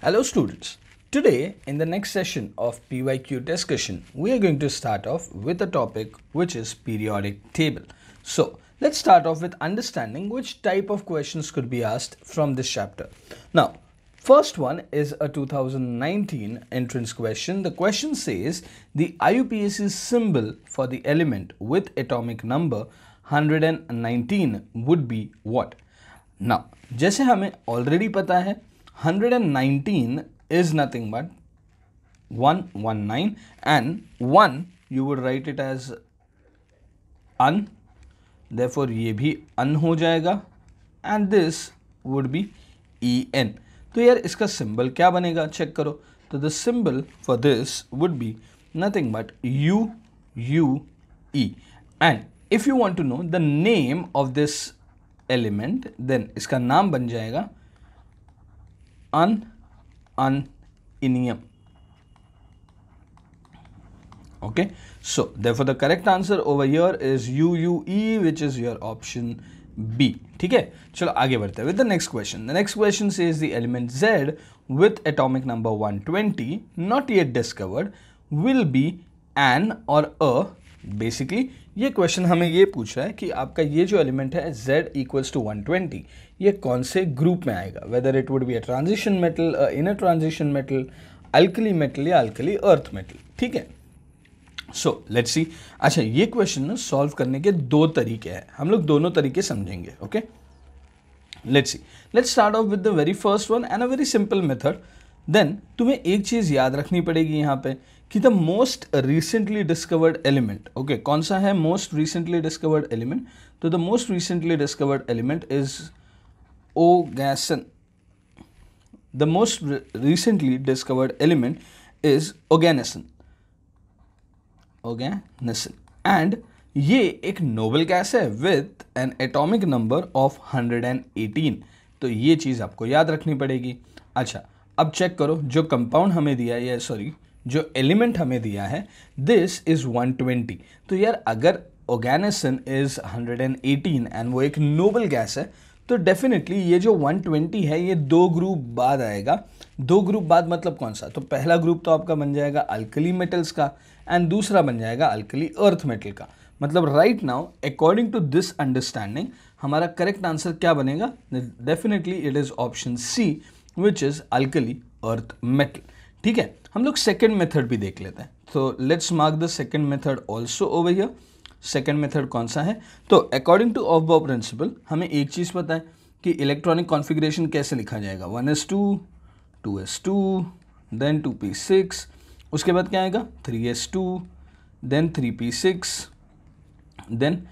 Hello students. Today in the next session of PYQ discussion, we are going to start off with a topic which is periodic table. So let's start off with understanding which type of questions could be asked from this chapter. Now, first one is a 2019 entrance question. The question says the IUPAC symbol for the element with atomic number 119 would be what? Now, जैसे हमें already पता है 119 is nothing but 119 and 1 you would write it as un, therefore ये भी un हो जाएगा and this would be en. तो यार इसका symbol क्या बनेगा चेक करो. तो the symbol for this would be nothing but u e and if you want to know the name of this element then इसका नाम बन जाएगा ununium. Okay, so therefore the correct answer over here is UUE, which is your option B. ठीक है, चलो आगे बढ़ते हैं with the next question. The next question says the element Z with atomic number 120 not yet discovered will be an or a. Basically ये question हमें ये पूछ रहा है कि आपका ये जो एलिमेंट है Z इक्वल्स टू 120 ये कौन से ग्रुप में आएगा, whether it would be a transition metal, inner transition metal, alkali metal या अल्कली अर्थ मेटल. ठीक है, सो लेट्स सी. अच्छा, ये क्वेश्चन ना सॉल्व करने के दो तरीके हैं, हम लोग दोनों तरीके समझेंगे. Okay, let's see. Let's start off with the very first one and a very simple method. Then तुम्हें एक चीज़ याद रखनी पड़ेगी यहाँ पे कि the most recently discovered element. Okay, कौन सा है मोस्ट रिसेंटली डिस्कवर्ड एलिमेंट? तो the most recently discovered element is oganesson. The most recently discovered element is oganesson. Oganesson and ये एक नोबल गैस है with an atomic number of 118. तो ये चीज़ आपको याद रखनी पड़ेगी. अच्छा, अब चेक करो जो कंपाउंड हमें दिया है, या सॉरी जो एलिमेंट हमें दिया है, दिस इज 120. तो यार अगर ओगैनेसन इज 118 एंड वो एक नोबल गैस है तो डेफिनेटली ये जो 120 है ये दो ग्रुप बाद आएगा. दो ग्रुप बाद मतलब कौन सा? तो पहला ग्रुप तो आपका बन जाएगा अल्कली मेटल्स का एंड दूसरा बन जाएगा अल्कली अर्थ मेटल का. मतलब right now according to this understanding हमारा करेक्ट आंसर क्या बनेगा? Definitely it is option C which is alkali earth metal. ठीक है, हम लोग सेकेंड मेथड भी देख लेते हैं. तो let's mark the second method also over here. Second method कौन सा है? तो अकॉर्डिंग टू ऑफ प्रिंसिपल हमें एक चीज़ पता है कि इलेक्ट्रॉनिक कॉन्फ़िगरेशन कैसे लिखा जाएगा. 1s2 2s2 देन 2p6, उसके बाद क्या आएगा 3s2 then 3p6 then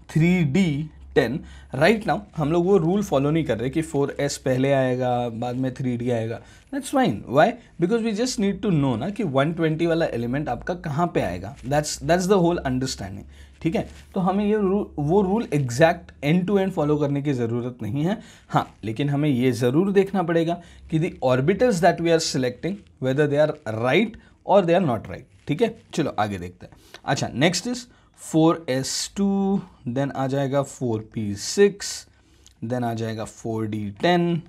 3d10. Right now हम लोग वो रूल फॉलो नहीं कर रहे कि 4s पहले आएगा बाद में 3d आएगा. That's fine. Why? Because we just need to know ना कि 120 वाला एलिमेंट आपका कहाँ पे आएगा. That's the whole understanding. ठीक है, तो हमें ये वो rule exact end to end follow करने की ज़रूरत नहीं है. हाँ, लेकिन हमें ये ज़रूर देखना पड़ेगा कि the orbitals that we are selecting whether they are right और दे आर नॉट राइट. ठीक है, चलो आगे देखते हैं. अच्छा, नेक्स्ट इज 4s2 देन आ जाएगा 4p6 देन आ जाएगा 4d10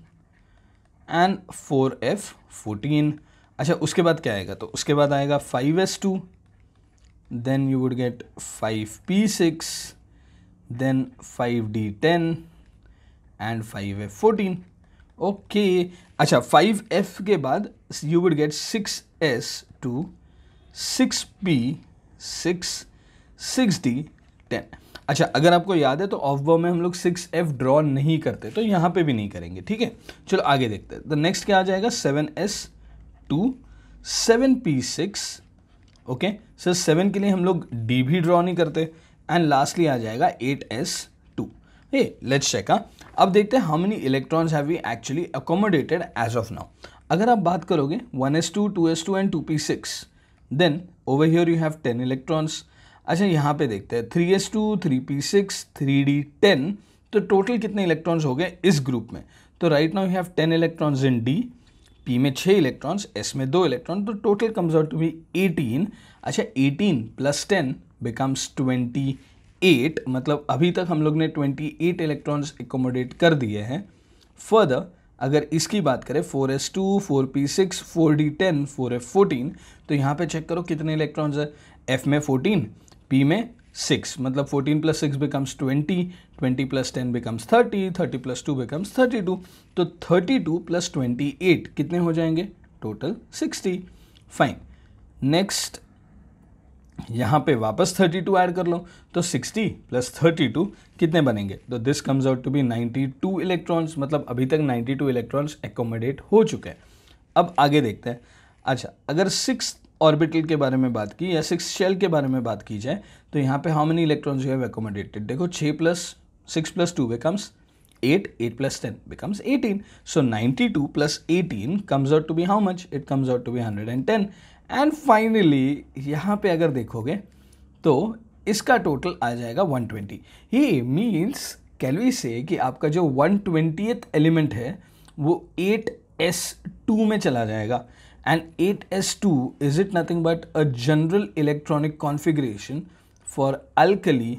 एंड 4f14. अच्छा, उसके बाद क्या आएगा? तो उसके बाद आएगा 5s2 then you would get 5p6 then 5d10 and 5f14. Okay, अच्छा 5f के बाद you would get 6s2 6p6 6d10. अच्छा, अगर आपको याद है तो ऑफ बॉ में हम लोग 6f ड्रॉ नहीं करते, तो यहाँ पे भी नहीं करेंगे. ठीक है, चलो आगे देखते हैं. तो नेक्स्ट क्या आ जाएगा 7s2 7p6. ओके, सर 7 के लिए हम लोग डी भी ड्रॉ नहीं करते एंड लास्टली आ जाएगा 8s2. Hey let's check. अब देखते हैं how many electrons have we actually accommodated as of now. अगर आप बात करोगे 1s2 2s2 and 2p6 then over here you have 10 electrons. अच्छा, यहाँ पे देखते हैं 3s2 3p6 3d10. तो टोटल कितने इलेक्ट्रॉन्स हो गए इस ग्रुप में? तो right now you have 10 electrons in d, p में 6 इलेक्ट्रॉन्स, एस में 2 इलेक्ट्रॉन, तो total comes out to be 18. अच्छा, 18 प्लस 10 बिकम्स 28. मतलब अभी तक हम लोग ने 28 इलेक्ट्रॉन्स एकोमोडेट कर दिए हैं. फर्दर अगर इसकी बात करें 4s2, 4p6, 4d10, 4f14, तो यहाँ पे चेक करो कितने इलेक्ट्रॉन्स है, f में 14, p में 6, मतलब 14 + 6 becomes 20, 20 + 10 becomes 30, 30 + 2 becomes 32, तो 32 + 28 कितने हो जाएंगे, टोटल 60। फाइन, नेक्स्ट यहाँ पे वापस 32 ऐड कर लो, तो 60 + 32 कितने बनेंगे, तो this comes out to be 92 electrons, मतलब अभी तक 92 इलेक्ट्रॉन्स एकोमोडेट हो चुके हैं। अब आगे देखते हैं। अच्छा, अगर 6 ऑर्बिटल के बारे में बात की या 6 शेल के बारे में बात की जाए, तो यहाँ पे how many electrons you have accommodated, देखो 6 + 2 becomes 8, 8 + 10 becomes 18, so 92 + 18 comes out to be how much, it comes out to be 110। And finally यहाँ पे अगर देखोगे तो इसका टोटल आ जाएगा 120। ये मीन्स कैन वी से कि आपका जो 120th एलिमेंट है वो 8s2 में चला जाएगा, and 8s2 is it nothing but a general electronic configuration for alkali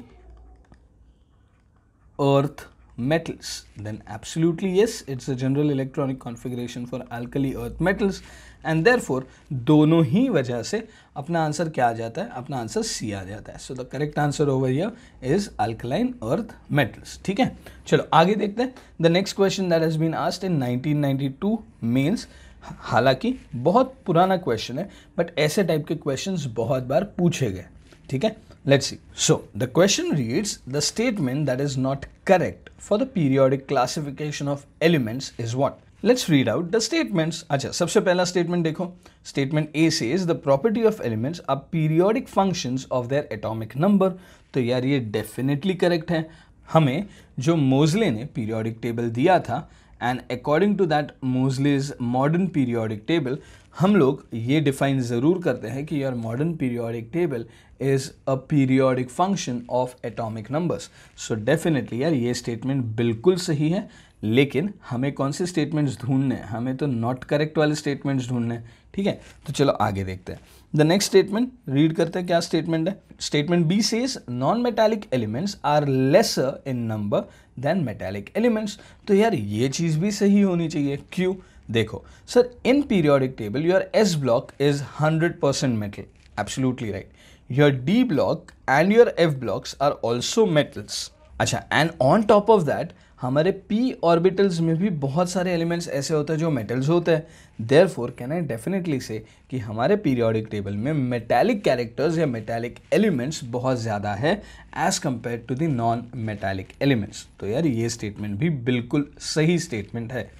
earth metals, then absolutely yes, it's a general electronic configuration for alkali earth metals, and therefore दोनों ही वजह से अपना answer क्या आ जाता है, अपना आंसर सी आ जाता है। So the correct answer over here is alkaline earth metals. ठीक है, चलो आगे देखते हैं। The next question that has been asked in 1992 mains, हालांकि बहुत पुराना क्वेश्चन है बट ऐसे टाइप के क्वेश्चंस बहुत बार पूछे गए। ठीक है, let's see. So the question reads, the statement that is not correct for the periodic classification of elements is what? Let's read out the statements. अच्छा, सबसे पहला statement देखो, statement A says the property of elements are periodic functions of their atomic number। तो यार ये definitely correct है। हमें जो मोज़ले ने periodic table दिया था, and according to that Moseley's modern periodic table, हम लोग ये डिफाइन ज़रूर करते हैं कि your modern periodic table is a periodic function of atomic numbers. So definitely यार ये स्टेटमेंट बिल्कुल सही है, लेकिन हमें कौन से स्टेटमेंट्स ढूंढने हैं, हमें तो नॉट करेक्ट वाले स्टेटमेंट्स ढूंढने हैं। ठीक है, तो चलो आगे देखते हैं। द नेक्स्ट स्टेटमेंट रीड करते हैं, क्या स्टेटमेंट है। Statement B says non metallic elements are lesser in number than metallic elements. तो यार ये चीज़ भी सही होनी चाहिए, क्यों? देखो sir, in periodic table your S block is 100% metal, absolutely right. Your D block and your F blocks are also metals. अच्छा, and on top of that हमारे पी ऑर्बिटल्स में भी बहुत सारे एलिमेंट्स ऐसे होते हैं जो मेटल्स होते हैं। देयरफॉर कैन आई डेफिनेटली से कि हमारे पीरियोडिक टेबल में मेटालिक कैरेक्टर्स या मेटालिक एलिमेंट्स बहुत ज़्यादा है as compared to the non metallic elements. तो यार ये स्टेटमेंट भी बिल्कुल सही स्टेटमेंट है।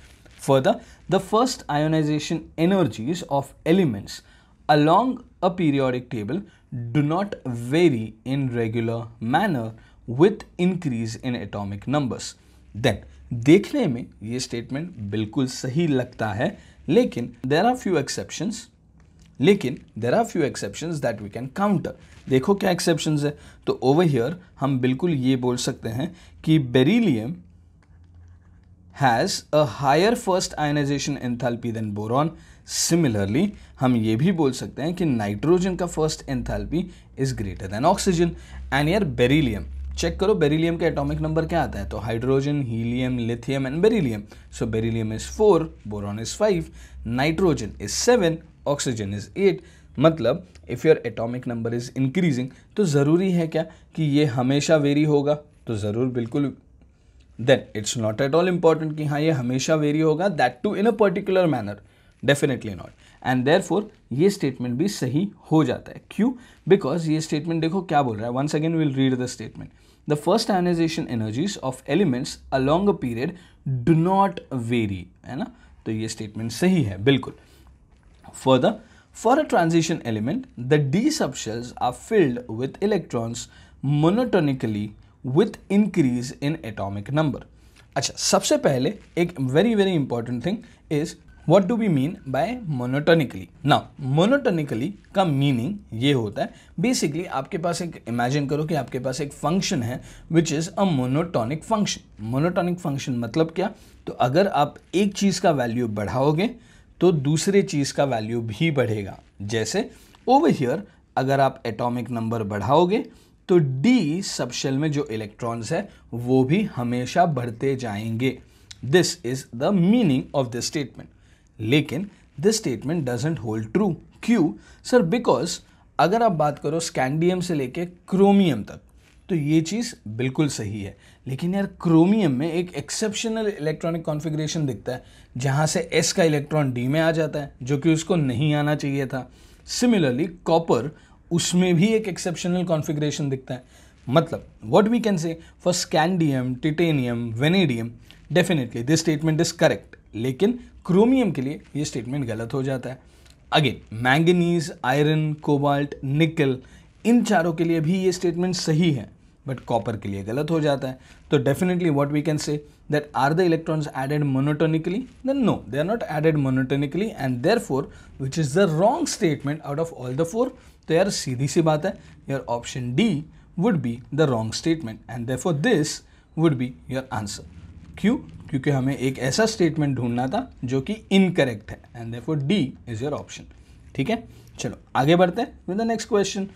Further, the first ionization energies of elements along a periodic table do not vary in regular manner with increase in atomic numbers. Then, देखने में ये स्टेटमेंट बिल्कुल सही लगता है, लेकिन there are few exceptions that we can counter. देखो क्या exceptions है, तो over here हम बिल्कुल ये बोल सकते हैं कि beryllium has a higher first ionization enthalpy than boron. Similarly, हम ये भी बोल सकते हैं कि नाइट्रोजन का first enthalpy is greater than oxygen. And यार बेरिलियम चेक करो, बेरिलियम का एटॉमिक नंबर क्या आता है, तो hydrogen, helium, lithium and beryllium. So beryllium is 4, boron is 5, nitrogen is 7, oxygen is 8। मतलब if your atomic number is increasing, तो ज़रूरी है क्या कि ये हमेशा वेरी होगा, तो ज़रूर बिल्कुल then it's not at all important कि हाँ ये हमेशा वेरी होगा, that too in a particular manner, definitely not, and therefore ये statement भी सही हो जाता है। क्यों? because ये statement देखो क्या बोल रहा है, once again we'll read the statement, the first ionization energies of elements along a period do not vary, है ना, तो ये statement सही है बिल्कुल। further, for a transition element the d subshells are filled with electrons monotonically with increase in atomic number। अच्छा, सबसे पहले एक very very important thing is what do we mean by monotonically। now monotonically का meaning ये होता है, basically आपके पास एक imagine करो कि आपके पास एक function है which is a monotonic function। monotonic function मतलब क्या, तो अगर आप एक चीज़ का वैल्यू बढ़ाओगे तो दूसरे चीज़ का वैल्यू भी बढ़ेगा। जैसे over here अगर आप एटॉमिक नंबर बढ़ाओगे तो डी सबशेल में जो इलेक्ट्रॉन्स है वो भी हमेशा बढ़ते जाएंगे। This is the meaning of this statement. लेकिन this statement doesn't hold true. क्यों सर? बिकॉज अगर आप बात करो स्कैंडियम से लेके क्रोमियम तक तो ये चीज़ बिल्कुल सही है, लेकिन यार क्रोमियम में एक एक्सेप्शनल इलेक्ट्रॉनिक कॉन्फ़िगरेशन दिखता है जहाँ से S का इलेक्ट्रॉन D में आ जाता है, जो कि उसको नहीं आना चाहिए था। सिमिलरली कॉपर, उसमें भी एक एक्सेप्शनल कॉन्फ़िगरेशन दिखता है। मतलब what we can say for scandium, titanium, vanadium definitely this statement is correct, लेकिन क्रोमियम के लिए ये स्टेटमेंट गलत हो जाता है। अगेन मैंगनीज, आयरन, कोबाल्ट, निकल, इन चारों के लिए भी ये स्टेटमेंट सही है, बट कॉपर के लिए गलत हो जाता है। तो definitely what we can say that are the electrons added monotonically? Then no, they are not added monotonically and therefore which is the wrong statement out of all the four. तो यार सीधी सी बात है, your option D would be the wrong statement and therefore this would be your answer. क्यों? क्योंकि हमें एक ऐसा स्टेटमेंट ढूंढना था जो कि इनकरेक्ट है and therefore D is your option. ठीक है, चलो आगे बढ़ते हैं with the next question.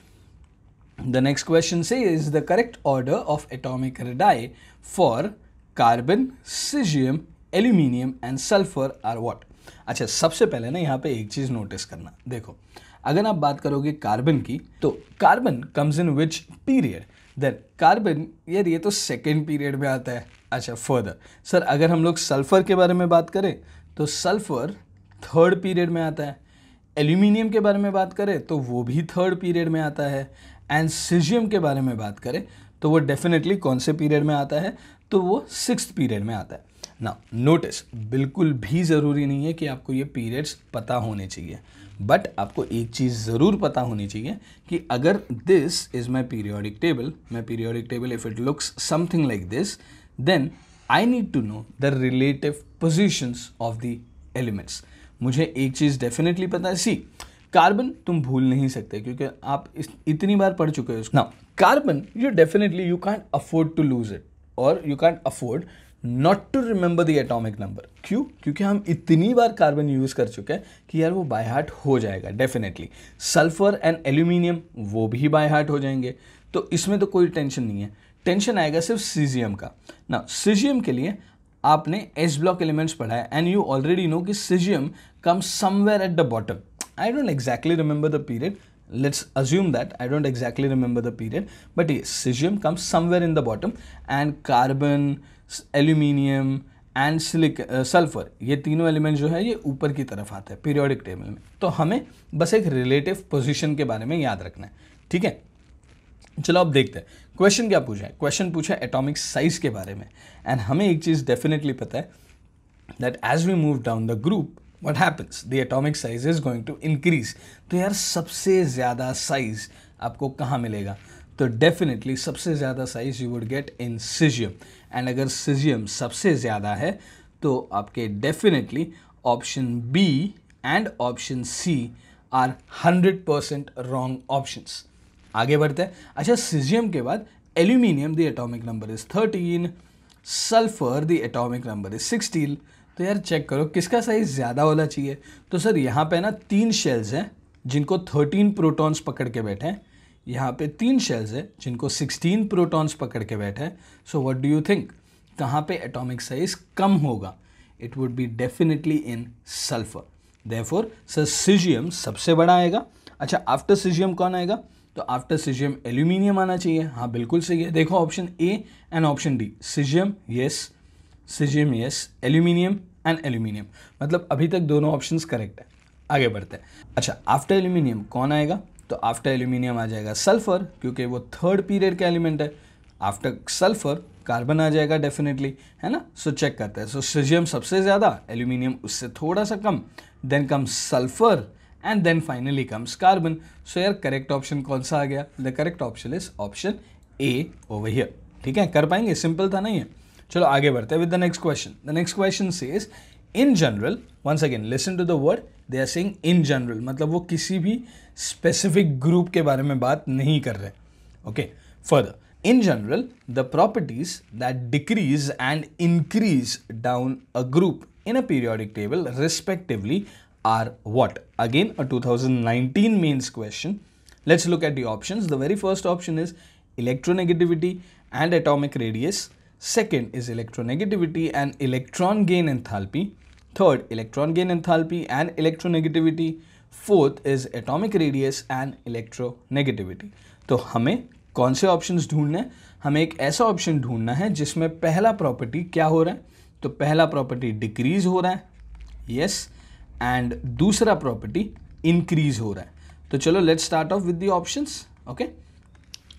The next question says the correct order of atomic radii for carbon, cesium, aluminium and sulfur are what? अच्छा, सबसे पहले ना यहाँ पे एक चीज़ नोटिस करना। देखो, अगर आप बात करोगे कार्बन की, तो carbon comes in which period? Then carbon यार ये तो सेकेंड पीरियड में आता है। अच्छा, फर्दर सर अगर हम लोग सल्फर के बारे में बात करें तो सल्फर थर्ड पीरियड में आता है। एल्यूमिनियम के बारे में बात करें तो वो भी थर्ड पीरियड में आता है। एंड सीजियम के बारे में बात करें तो वो डेफिनेटली कौन से पीरियड में आता है? तो वो सिक्स्थ पीरियड में आता है ना। नोटिस, बिल्कुल भी ज़रूरी नहीं है कि आपको ये पीरियड्स पता होने चाहिए, बट आपको एक चीज़ ज़रूर पता होनी चाहिए कि अगर this is my periodic table if it looks something like this, then I need to know the relative positions of the elements. मुझे एक चीज़ डेफिनेटली पता है, सी कार्बन तुम भूल नहीं सकते क्योंकि आप इतनी बार पढ़ चुके हो। Now carbon you can't afford to lose it और you can't afford not to remember the atomic number. क्यों? क्योंकि हम इतनी बार कार्बन यूज कर चुके हैं कि यार वो बाय हार्ट हो जाएगा डेफिनेटली। सल्फर एंड एल्यूमिनियम वो भी बाय हार्ट हो जाएंगे, तो इसमें तो कोई टेंशन नहीं है। टेंशन आएगा सिर्फ सीजियम का। ना सीजियम के लिए आपने एस ब्लॉक एलिमेंट्स पढ़ा है एंड यू ऑलरेडी नो कि caesium comes somewhere at the bottom. I don't exactly remember the period. Let's assume that I don't exactly remember the period, but yes, cesium comes somewhere in the bottom and carbon, aluminium and sulfur, ये तीनों element जो है ये ऊपर की तरफ आते हैं पीरियोडिक टेबल में। तो हमें बस एक रिलेटिव पोजीशन के बारे में याद रखना है। ठीक है, चलो अब देखते हैं क्वेश्चन क्या पूछा है। क्वेश्चन पूछा है एटॉमिक साइज के बारे में एंड हमें एक चीज़ डेफिनेटली पता है that as we move down the group what happens, the atomic size is going to increase। तो यार सबसे ज़्यादा साइज आपको कहाँ मिलेगा? तो डेफिनेटली सबसे ज़्यादा size you would get in caesium and अगर सीजियम सबसे ज़्यादा है तो आपके definitely option B and option C are 100% wrong options. आगे बढ़ते हैं। अच्छा, सीजियम के बाद aluminium the atomic number is 13, sulphur the atomic number is 16। तो यार चेक करो किसका साइज ज़्यादा होना चाहिए। तो सर यहाँ पे ना 3 शेल्स हैं जिनको 13 प्रोटॉन्स पकड़ के बैठे हैं, यहाँ पे 3 शेल्स हैं जिनको 16 प्रोटॉन्स पकड़ के बैठे हैं। So what do you think, कहाँ पे एटॉमिक साइज कम होगा? It would be definitely in sulphur. Therefore sir caesium सबसे बड़ा आएगा। अच्छा, आफ्टर सीजियम कौन आएगा? तो आफ्टर सीजियम एल्यूमिनियम आना चाहिए। हाँ बिल्कुल सही है। देखो option A and option D, caesium yes, caesium yes, aluminium and aluminium, मतलब अभी तक दोनों ऑप्शंस करेक्ट है। आगे बढ़ते हैं। अच्छा, आफ्टर एल्यूमिनियम कौन आएगा? तो आफ्टर एल्यूमिनियम आ जाएगा सल्फर क्योंकि वो थर्ड पीरियड का एलिमेंट है। आफ्टर सल्फर कार्बन आ जाएगा डेफिनेटली, है ना। सो चेक करते हैं। सो सीजियम सबसे ज़्यादा, एल्यूमिनियम उससे थोड़ा सा कम, then comes sulphur and then finally comes carbon. So यार करेक्ट ऑप्शन कौन सा आ गया? The correct option is option A over here. ठीक है, कर पाएंगे? सिंपल था नहीं है। चलो आगे बढ़ते हैं with the next question. The next question says in general, once again listen to the word, they are saying in general, मतलब वो किसी भी स्पेसिफिक ग्रुप के बारे में बात नहीं कर रहे। Okay, further in general the properties that decrease and increase down a group in a periodic table respectively are what? Again a 2019 mains question. Let's look at the options. The very first option is electronegativity and atomic radius. Second is electronegativity and electron gain enthalpy. Third, electron gain enthalpy and electronegativity. Fourth is atomic radius and electronegativity. तो हमें कौन से options ढूंढने हैं? हमें एक ऐसा option ढूंढना है जिसमें पहला प्रॉपर्टी क्या हो रहा है? तो पहला प्रॉपर्टी डिक्रीज हो रहा है, यस, एंड दूसरा प्रॉपर्टी इंक्रीज हो रहा है. तो चलो let's start off with the options. Okay,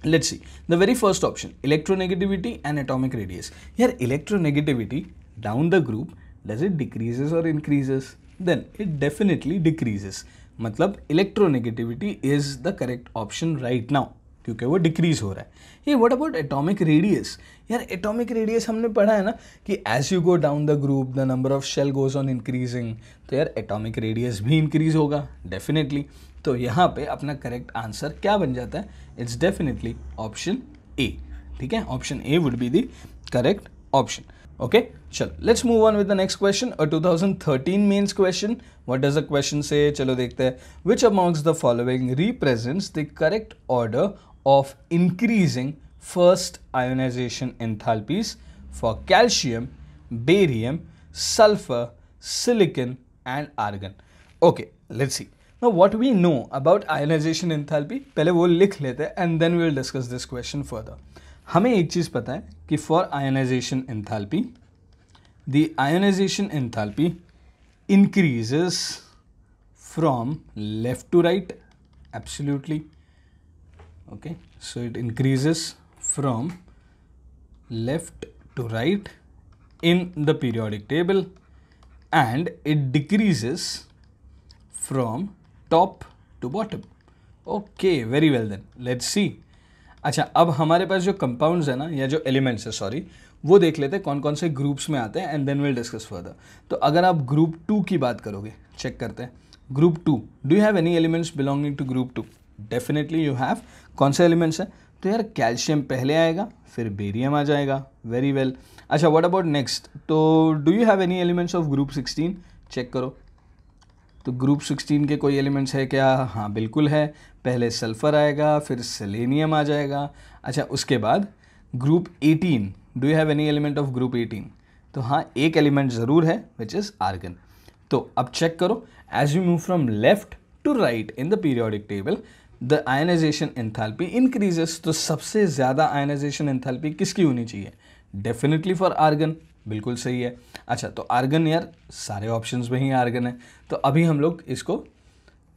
let's see the very first option, electronegativity and atomic radius. Here electronegativity down the group, does it decreases or increases? Then it definitely decreases. मतलब electronegativity is the correct option right now क्योंकि वो decrease हो रहा है. ये what about atomic radius? यार atomic radius हमने पढ़ा है ना कि as you go down the group the number of shell goes on increasing. तो यार एटॉमिक रेडियस भी इंक्रीज होगा डेफिनेटली. तो यहाँ पे अपना करेक्ट आंसर क्या बन जाता है? It's definitely option A. ठीक है, option A would be the correct option. Okay, चलो let's move on with the next question. A 2013 mains question. What does the question say? चलो देखते हैं. Which amongst the following represents the correct order of increasing first ionization enthalpies for calcium, barium, sulfur, silicon and argon? Okay, let's see. Now what we know about ionization enthalpy, पहले वो लिख लेते हैं and then we will discuss this question further. हमें एक चीज़ पता है कि for ionisation enthalpy the ionisation enthalpy increases from left to right. Absolutely. Okay, so it increases from left to right in the periodic table and it decreases from top to bottom. Okay, very well then let's see. अच्छा, अब हमारे पास जो compounds है ना, या जो elements है sorry, वो देख लेते हैं कौन कौन से ग्रुप्स में आते हैं and then will discuss further. तो अगर आप ग्रुप 2 की बात करोगे, चेक करते हैं. Group 2, do you have any elements belonging to group 2? Definitely you have. कौन से एलिमेंट्स हैं? तो यार कैल्शियम पहले आएगा, फिर बेरियम आ जाएगा. Very well. अच्छा, व्हाट अबाउट नेक्स्ट? तो do you have any elements of group 16? Check करो. तो ग्रुप 16 के कोई एलिमेंट्स है क्या? हाँ बिल्कुल है. पहले सल्फ़र आएगा, फिर सेलेनियम आ जाएगा. अच्छा, उसके बाद group 18, do you have any element of group 18? तो हाँ, एक एलिमेंट ज़रूर है विच इज़ आर्गन. तो अब चेक करो, as you move from left to right in the periodic table the ionisation enthalpy increases. तो सबसे ज़्यादा आयनाइजेशन एंथैल्पी किसकी होनी चाहिए? Definitely for argon. बिल्कुल सही है. अच्छा, तो आर्गन, यार सारे ऑप्शंस में ही आर्गन है, तो अभी हम लोग इसको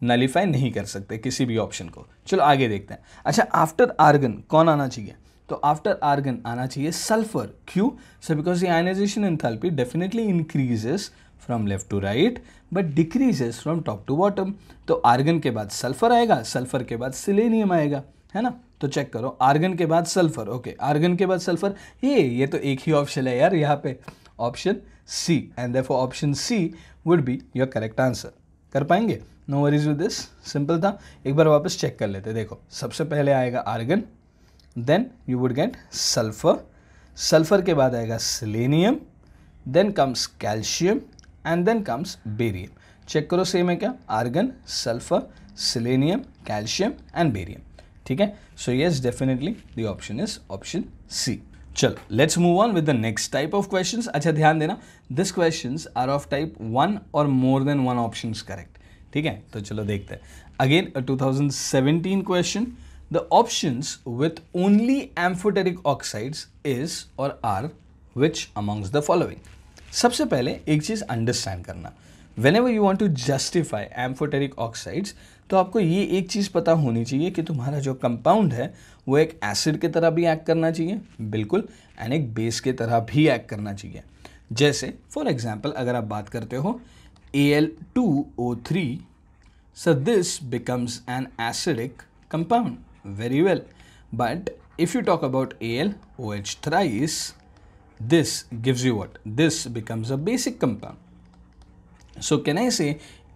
नलीफाई नहीं कर सकते किसी भी ऑप्शन को. चलो आगे देखते हैं. अच्छा, आफ्टर आर्गन कौन आना चाहिए? तो आफ्टर आर्गन आना चाहिए सल्फर. क्यों? So because the ionisation enthalpy definitely increases from left to right but decreases from top to bottom. तो आर्गन के बाद सल्फर आएगा, सल्फर के बाद सिलेनियम आएगा, है ना. तो चेक करो, आर्गन के बाद सल्फर. ओके, आर्गन के बाद सल्फर. ये तो एक ही ऑप्शन है यार यहाँ पे, option C. And therefore option C would be your correct answer. कर पाएंगे? No worries with this. Simple था. एक बार वापस चेक कर लेते. देखो, सबसे पहले आएगा argon, then you would get sulphur, sulphur के बाद आएगा selenium, then comes calcium and then comes barium. Check करो, सेम है क्या? Argon, sulphur, selenium, calcium and barium. ठीक है. So yes, definitely the option is option C. चलो let's move on with the next type of questions. अच्छा, ध्यान देना, this questions are of type 1 और मोर देन 1 ऑप्शंस करेक्ट. ठीक है, तो चलो देखते हैं. Again a 2017 question. The options with only amphoteric oxides is और are which amongst the following. सबसे पहले एक चीज अंडरस्टैंड करना, whenever you want to justify amphoteric oxides, तो आपको ये एक चीज़ पता होनी चाहिए कि तुम्हारा जो कंपाउंड है वो एक एसिड की तरह भी एक्ट करना चाहिए, बिल्कुल, एंड एक बेस की तरह भी एक्ट करना चाहिए. जैसे फॉर एग्जांपल अगर आप बात करते हो Al2O3, so this becomes an acidic compound. Very well. But if you talk about AlOH thrice, this gives you what? This becomes a basic compound. So can I say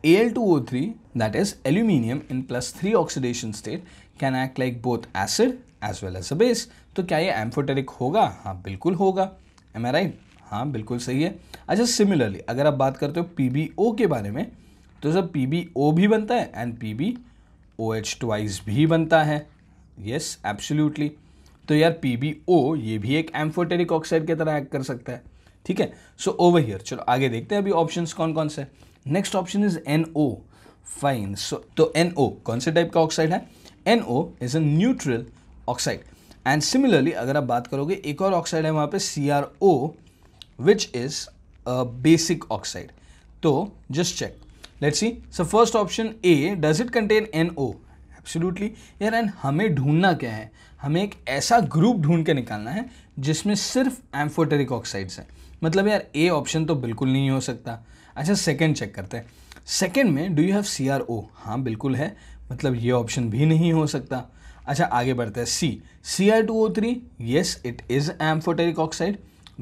Al2O3, that is aluminium in +3 oxidation state, can act like both acid as well as a base. तो क्या ये amphoteric होगा? हाँ बिल्कुल होगा. Am I right? हाँ बिल्कुल सही है. अच्छा, सिमिलरली अगर आप बात करते हो PbO के बारे में, तो जब PbO भी बनता है एंड PbOH ट्वाइस भी बनता है. Yes, absolutely. तो यार PbO ये भी एक एम्फोटेरिक ऑक्साइड की तरह एक्ट कर सकता है, ठीक है। सो ओवर हियर चलो आगे देखते हैं अभी ऑप्शंस कौन कौन से। Next option is NO, fine. So तो NO कौन से टाइप का ऑक्साइड है? NO is a neutral oxide. And similarly अगर आप बात करोगे एक और ऑक्साइड है वहाँ पे CrO which is a basic oxide. तो just check, let's see. So first option A, does it contain NO? Absolutely यार। एंड हमें ढूंढना क्या है? हमें एक ऐसा ग्रुप ढूंढ के निकालना है जिसमें सिर्फ एम्फोटेरिक ऑक्साइड्स हैं। मतलब यार A ऑप्शन तो बिल्कुल नहीं हो सकता। अच्छा सेकंड चेक करते हैं। सेकंड में डू यू हैव CrO? हाँ बिल्कुल है, मतलब ये ऑप्शन भी नहीं हो सकता। अच्छा आगे बढ़ते हैं। C, Cr2O3, yes it is amphoteric oxide.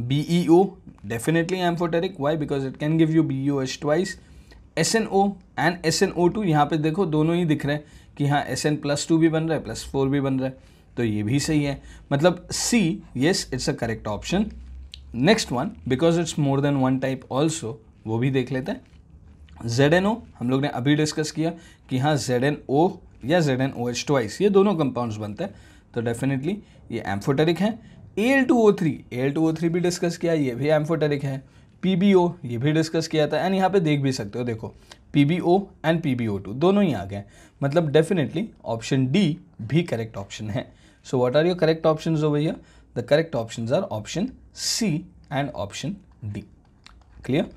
BeO definitely amphoteric, why? Because it can give you BeOH twice. SNO and SNO2 यहाँ पे देखो दोनों ही दिख रहे हैं कि हाँ SN+2 भी बन रहा है +4 भी बन रहा है, तो ये भी सही है। मतलब C, yes it's a correct option. Next one, because it's more than one type also, वो भी देख लेते हैं। ZNO हम लोग ने अभी डिस्कस किया कि हाँ ZNO या ZNOH ट्वाइस ये दोनों कंपाउंड्स बनते हैं, तो डेफिनेटली ये एम्फोटेरिक है। Al2O3 भी डिस्कस किया, ये भी एम्फोटेरिक है। PbO ये भी डिस्कस किया था। एंड यहाँ पे देख भी सकते हो, देखो PbO एंड PbO2 दोनों ही आ गए, मतलब डेफिनेटली ऑप्शन D भी करेक्ट ऑप्शन है। So what are your correct options over here? The correct options are option C and option D। Clear?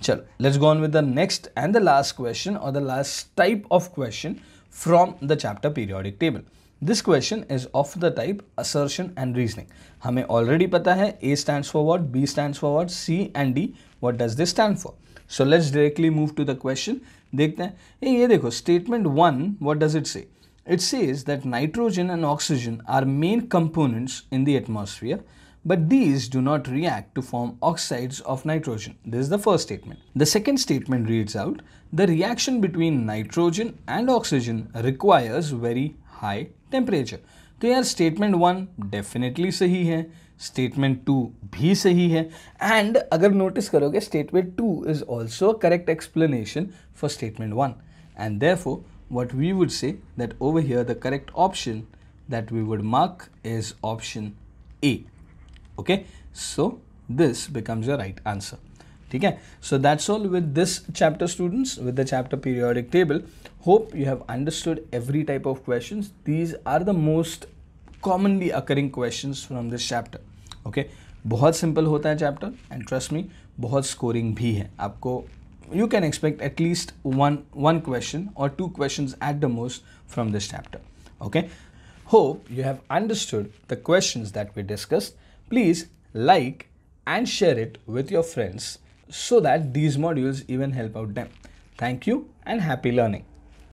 चलो let's go on with the next and the last question और the last type of question from the chapter periodic table. This question is of the type assertion and reasoning. हमें already पता है A stands for what, B stands for what, C and D what does this stand for? So let's directly move to the question. देखते हैं ये देखो statement 1 what does it say? It says that nitrogen and oxygen are main components in the atmosphere, but these do not react to form oxides of nitrogen. This is the first statement. The second statement reads out, the reaction between nitrogen and oxygen requires very high temperature. तो यार statement 1 definitely सही है, statement 2 भी सही है, and अगर notice करोगे statement 2 is also correct explanation for statement 1, and therefore what we would say that over here the correct option that we would mark is option A. Okay, so this becomes your right answer. ठीक है, so that's all with this chapter students, with the chapter periodic table. Hope you have understood every type of questions. These are the most commonly occurring questions from this chapter. Okay, बहुत simple होता है chapter and trust me बहुत scoring भी है। आपको you can expect at least one question or 2 questions at the most from this chapter. Okay, hope you have understood the questions that we discussed. Please like and share it with your friends so that these modules even help out them. Thank you and happy learning.